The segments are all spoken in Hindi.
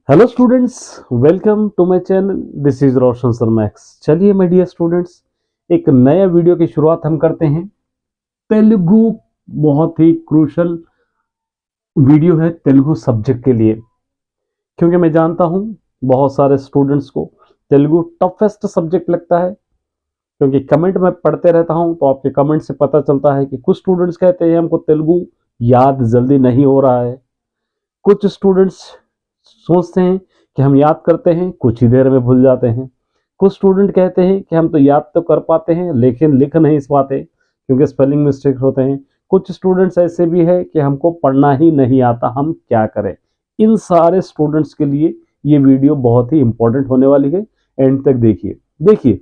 Hello students, welcome to my channel. This is Roshan sir Max. चलिए माय डियर स्टूडेंट्स, एक नया वीडियो की शुरुआत हम करते हैं। तेलुगु बहुत ही क्रूशल वीडियो है तेलुगु सब्जेक्ट के लिए, क्योंकि मैं जानता हूं बहुत सारे स्टूडेंट्स को तेलुगु टफेस्ट सब्जेक्ट लगता है। क्योंकि कमेंट में पढ़ते रहता हूं तो आपके कमेंट से पता चलता है कि कुछ स्टूडेंट्स कहते हैं हमको तेलुगु याद जल्दी नहीं हो रहा है, कुछ स्टूडेंट्स सोचते हैं कि हम याद करते हैं कुछ ही देर में भूल जाते हैं, कुछ स्टूडेंट कहते हैं कि हम तो याद तो कर पाते हैं लेकिन लिख नहीं पाते क्योंकि स्पेलिंग मिस्टेक होते हैं। कुछ स्टूडेंट्स ऐसे भी है कि हमको पढ़ना ही नहीं आता, हम क्या करें। इन सारे स्टूडेंट्स के लिए ये वीडियो बहुत ही इंपॉर्टेंट होने वाली है। एंड तक देखिए। देखिए,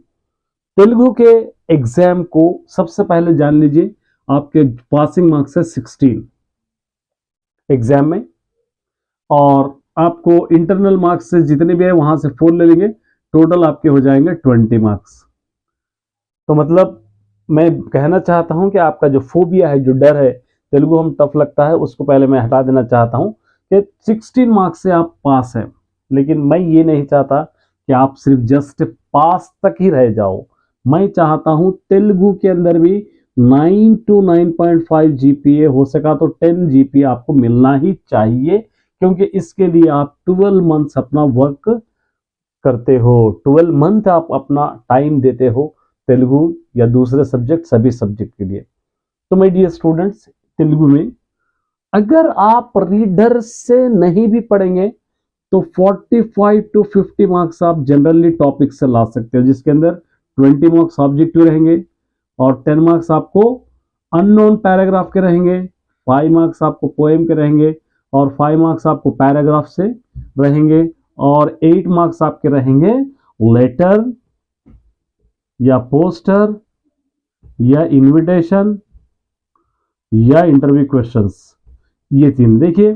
तेलुगु के एग्जाम को सबसे पहले जान लीजिए, आपके पासिंग मार्क्स है 16 एग्जाम में, और आपको इंटरनल मार्क्स से जितने भी है वहां से 4 ले लेंगे, टोटल आपके हो जाएंगे 20 मार्क्स। तो मतलब मैं कहना चाहता हूं कि आपका जो फोबिया है, जो डर है तेलुगु हम टफ लगता है, उसको पहले मैं हटा देना चाहता हूं कि 16 मार्क्स से आप पास हैं। लेकिन मैं ये नहीं चाहता कि आप सिर्फ जस्ट पास तक ही रह जाओ। मैं चाहता हूं तेलुगु के अंदर भी 9 to 9.5 जीपीए, हो सका तो 10 जीपीए आपको मिलना ही चाहिए, क्योंकि इसके लिए आप 12 मंथ्स अपना वर्क करते हो, 12 मंथ आप अपना टाइम देते हो तेलुगु या दूसरे सब्जेक्ट, सभी सब्जेक्ट के लिए। तो माय डियर स्टूडेंट्स, तेलुगु में अगर आप रीडर से नहीं भी पढ़ेंगे तो 45 to 50 मार्क्स आप जनरली टॉपिक से ला सकते हो, जिसके अंदर 20 मार्क्स ऑब्जेक्टिव रहेंगे और 10 मार्क्स आपको अननोन पैराग्राफ के रहेंगे, 5 मार्क्स आपको पोएम के रहेंगे और 5 मार्क्स आपको पैराग्राफ से रहेंगे और 8 मार्क्स आपके रहेंगे लेटर या पोस्टर या इनविटेशन या इंटरव्यू क्वेश्चंस। ये तीन देखिए,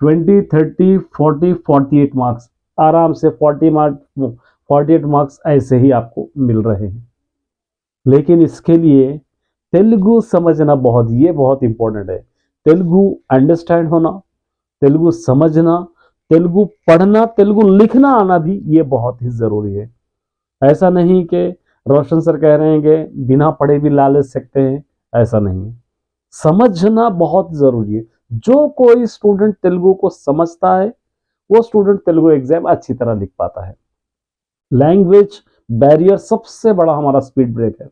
20, 30, 40, 48 मार्क्स आराम से 48 मार्क्स ऐसे ही आपको मिल रहे हैं। लेकिन इसके लिए तेलुगु समझना बहुत इंपॉर्टेंट है। तेलुगु अंडरस्टैंड होना, तेलुगु समझना, तेलुगु पढ़ना, तेलुगु लिखना आना भी ये बहुत ही जरूरी है। ऐसा नहीं कि रोशन सर कह रहे हैं कि बिना पढ़े भी ला ले सकते हैं, ऐसा नहीं। समझना बहुत जरूरी है। जो कोई स्टूडेंट तेलुगु को समझता है वो स्टूडेंट तेलुगु एग्जाम अच्छी तरह लिख पाता है। लैंग्वेज बैरियर सबसे बड़ा हमारा स्पीड ब्रेक है,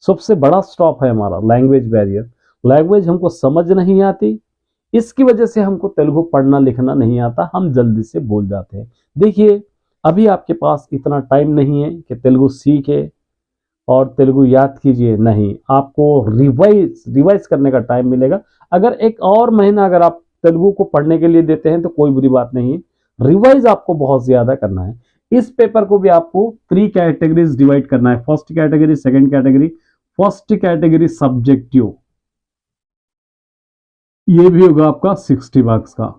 सबसे बड़ा स्टॉप है हमारा लैंग्वेज बैरियर। लैंग्वेज हमको समझ नहीं आती, इसकी वजह से हमको तेलुगु पढ़ना लिखना नहीं आता, हम जल्दी से भूल जाते हैं। देखिए, अभी आपके पास इतना टाइम नहीं है कि तेलुगु सीखे और तेलुगु याद कीजिए, नहीं, आपको रिवाइज करने का टाइम मिलेगा। अगर एक और महीना अगर आप तेलुगु को पढ़ने के लिए देते हैं तो कोई बुरी बात नहीं है, रिवाइज आपको बहुत ज्यादा करना है। इस पेपर को भी आपको 3 कैटेगरीज डिवाइड करना है, first category, second category. First category subjective, ये भी होगा आपका 60 मार्क्स का।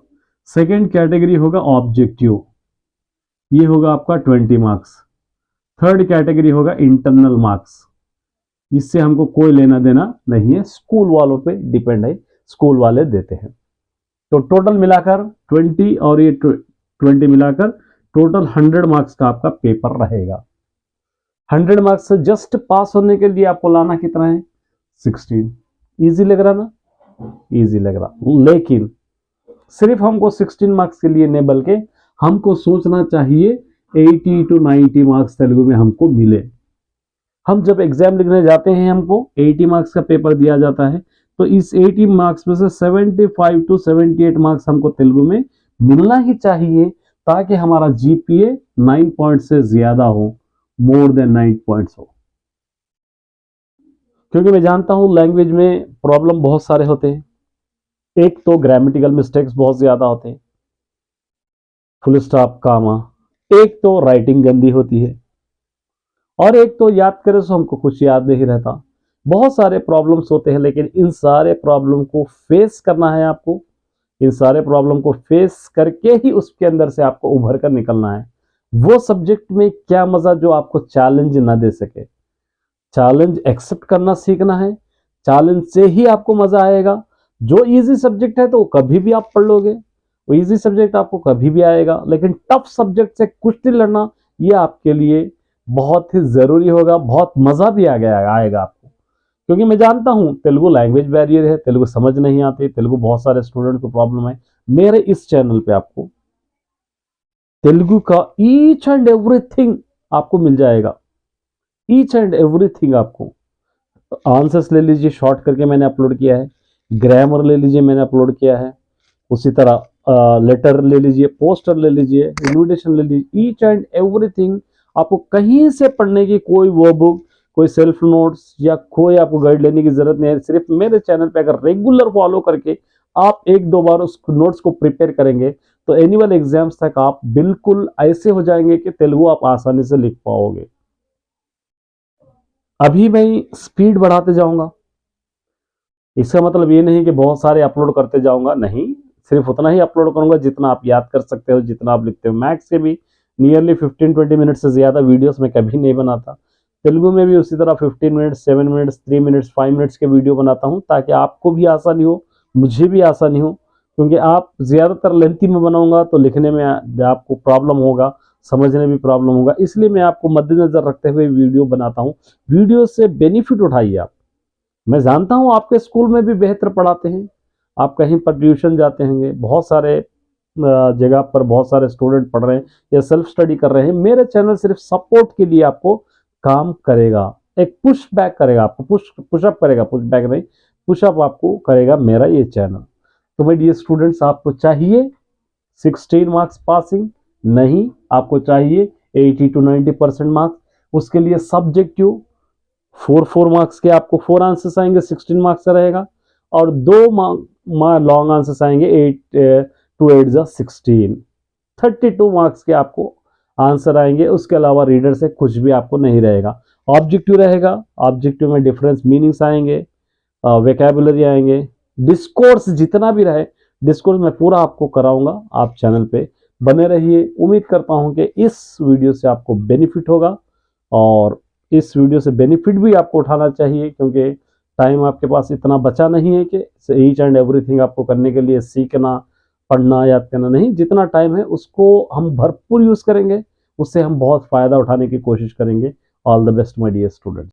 सेकंड कैटेगरी होगा ऑब्जेक्टिव, ये होगा आपका 20 मार्क्स। थर्ड कैटेगरी होगा इंटरनल मार्क्स, इससे हमको कोई लेना देना नहीं है, स्कूल वालों पे डिपेंड है, स्कूल वाले देते हैं। तो टोटल मिलाकर 20 और ये 20 मिलाकर टोटल 100 मार्क्स का आपका पेपर रहेगा। 100 मार्क्स से जस्ट पास होने के लिए आपको लाना कितना है? 16। इजी लग रहा ना? इजी लग रहा। लेकिन सिर्फ हमको 16 मार्क्स के लिए नहीं, बल्कि हमको सोचना चाहिए 80 to 90 मार्क्स तेलुगु में हमको मिले। हम जब एग्जाम लिखने जाते हैं हमको 80 मार्क्स का पेपर दिया जाता है, तो इस 80 मार्क्स में से 75 to 78 मार्क्स हमको तेलुगु में मिलना ही चाहिए, ताकि हमारा जीपीए 9 पॉइंट से ज्यादा हो, मोर देन 9 पॉइंट्स हो। क्योंकि मैं जानता हूं लैंग्वेज में प्रॉब्लम बहुत सारे होते हैं। एक तो ग्रामेटिकल मिस्टेक्स बहुत ज्यादा होते हैं, फुल स्टॉप, कामा। एक तो राइटिंग गंदी होती है, और एक तो याद करें तो हमको कुछ याद नहीं रहता। बहुत सारे प्रॉब्लम्स होते हैं, लेकिन इन सारे प्रॉब्लम को फेस करना है आपको। इन सारे प्रॉब्लम को फेस करके ही उसके अंदर से आपको उभर कर निकलना है। वो सब्जेक्ट में क्या मजा जो आपको चैलेंज ना दे सके। चैलेंज एक्सेप्ट करना सीखना है, चैलेंज से ही आपको मजा आएगा। जो इजी सब्जेक्ट है तो कभी भी आप पढ़ लोगे, वो इजी सब्जेक्ट आपको कभी भी आएगा, लेकिन टफ सब्जेक्ट से कुश्ती लड़ना ये आपके लिए बहुत ही ज़रूरी होगा। बहुत मज़ा भी आएगा आपको, क्योंकि मैं जानता हूँ तेलुगु लैंग्वेज बैरियर है, तेलुगु समझ नहीं आती, तेलुगु बहुत सारे स्टूडेंट को प्रॉब्लम है। मेरे इस चैनल पे आपको तेलुगु का ईच एंड एवरीथिंग आपको मिल जाएगा, ईच एंड एवरीथिंग आपको। आंसर्स ले लीजिए, शॉर्ट करके मैंने अपलोड किया है, ग्रामर ले लीजिए, मैंने अपलोड किया है, उसी तरह लेटर ले लीजिए, पोस्टर ले लीजिए, इन्विटेशन ले लीजिए, ईच एंड एवरीथिंग आपको कहीं से पढ़ने की कोई वो बुक, कोई सेल्फ नोट्स या कोई आपको गाइड लेने की जरूरत नहीं है। सिर्फ मेरे चैनल पे अगर रेगुलर फॉलो करके आप एक दो बार उस नोट्स को प्रिपेयर करेंगे तो एनुअल एग्जाम्स तक आप बिल्कुल ऐसे हो जाएंगे कि तेलुगु आप आसानी से लिख पाओगे। अभी मैं स्पीड बढ़ाते जाऊंगा, इसका मतलब ये नहीं कि बहुत सारे अपलोड करते जाऊंगा, नहीं, सिर्फ उतना ही अपलोड करूंगा जितना आप याद कर सकते हो, जितना आप लिखते हो। मैक्स के भी नियरली 15-20 मिनट से ज़्यादा वीडियोस में कभी नहीं बनाता। तेलुगु में भी उसी तरह 15 मिनट्स, 7 मिनट्स, 3 मिनट्स, 5 मिनट्स के वीडियो बनाता हूँ, ताकि आपको भी आसानी हो, मुझे भी आसानी हो। क्योंकि आप ज़्यादातर लेंथी में बनाऊंगा तो लिखने में आपको प्रॉब्लम होगा, समझने में प्रॉब्लम होगा, इसलिए मैं आपको मद्देनजर रखते हुए वीडियो बनाता हूँ। वीडियो से बेनिफिट उठाइए आप। मैं जानता हूँ आपके स्कूल में भी बेहतर पढ़ाते हैं, आप कहीं पर ट्यूशन जाते होंगे, बहुत सारे जगह पर बहुत सारे स्टूडेंट पढ़ रहे हैं या सेल्फ स्टडी कर रहे हैं। मेरे चैनल सिर्फ सपोर्ट के लिए आपको काम करेगा, एक पुश बैक करेगा आपको, पुशअप करेगा, पुश बैक नहीं, पुशअप आपको करेगा मेरा ये चैनल। तो मेरे डियर स्टूडेंट्स, आपको चाहिए 16 मार्क्स पासिंग? नहीं, आपको चाहिए 80 to 90% मार्क्स। उसके लिए सब्जेक्टिव 4 मार्क्स के आपको 4 आंसर्स आएंगे, 16 मार्क्स का रहेगा, और 2 लॉन्ग आंसर्स आएंगे, 8 to 8 जा 16, 32 मार्क्स के आपको आंसर आएंगे। उसके अलावा रीडर से कुछ भी आपको नहीं रहेगा। ऑब्जेक्टिव रहेगा, ऑब्जेक्टिव में डिफरेंस मीनिंग्स आएंगे, वेकेबुलरी आएंगे, डिस्कोर्स जितना भी रहे, डिस्कोर्स मैं पूरा आपको कराऊंगा। आप चैनल पे बने रहिए। उम्मीद करता हूं कि इस वीडियो से आपको बेनिफिट होगा, और इस वीडियो से बेनिफिट भी आपको उठाना चाहिए, क्योंकि टाइम आपके पास इतना बचा नहीं है कि ईच एंड एवरीथिंग आपको करने के लिए सीखना, पढ़ना, याद करना नहीं। जितना टाइम है उसको हम भरपूर यूज़ करेंगे, उससे हम बहुत फ़ायदा उठाने की कोशिश करेंगे। All the best my dear student.